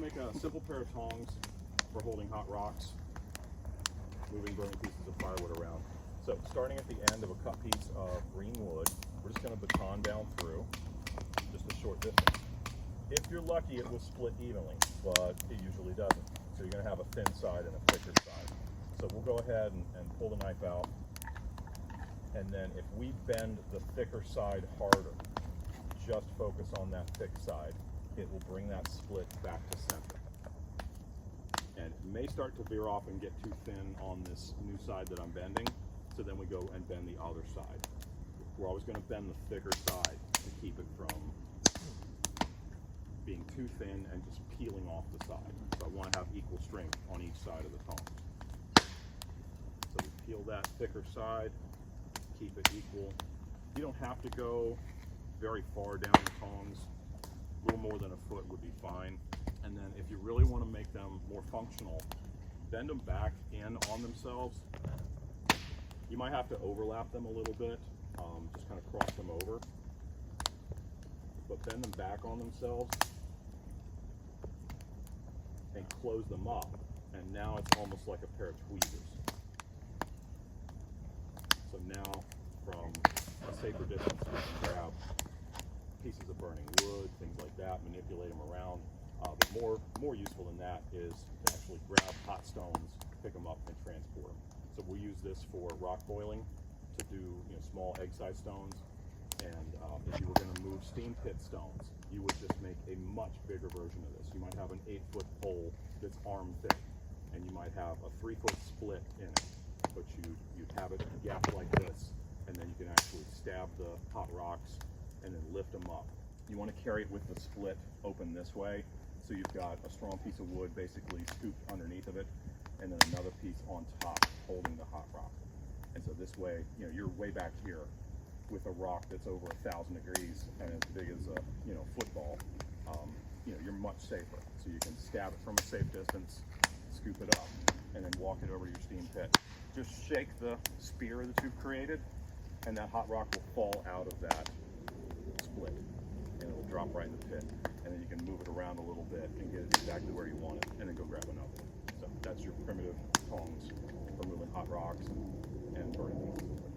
to make a simple pair of tongs for holding hot rocks, moving burning pieces of firewood around. So starting at the end of a cut piece of green wood, we're just going to baton down through just a short distance. If you're lucky, it will split evenly, but it usually doesn't. So you're going to have a thin side and a thicker side. So we'll go ahead and pull the knife out, and then if we bend the thicker side harder, just focus on that thick side, it will bring that split back to center. And it may start to veer off and get too thin on this new side that I'm bending, so then we go and bend the other side. We're always going to bend the thicker side to keep it from being too thin and just peeling off the side. So I want to have equal strength on each side of the tongs. So we peel that thicker side, keep it equal. You don't have to go very far down the tongs. A little more than a foot would be fine. And then if you really want to make them more functional, bend them back in on themselves. You might have to overlap them a little bit, just kind of cross them over. But bend them back on themselves and close them up. And now it's almost like a pair of tweezers. So now from a safer distance, you can grab pieces of burning wood, things like that, manipulate them around. But more useful than that is to actually grab hot stones, pick them up, and transport them. So we'll use this for rock boiling to do small egg-sized stones. And if you were going to move steam pit stones, you would just make a much bigger version of this. You might have an 8-foot pole that's arm thick, and you might have a 3-foot split in it. But you'd have it gapped like this, and then you can actually stab the hot rocks and then lift them up. You want to carry it with the split open this way, so you've got a strong piece of wood basically scooped underneath of it, and then another piece on top holding the hot rock. And so this way, you're way back here with a rock that's over 1,000 degrees and as big as a football. You're much safer. So you can stab it from a safe distance, scoop it up, and then walk it over to your steam pit. Just shake the spear that you've created, and that hot rock will fall out of that split, and it will drop right in the pit. And then you can move it around a little bit and get it exactly where you want it, and then go grab another one. So that's your primitive tongs for moving hot rocks and burning things.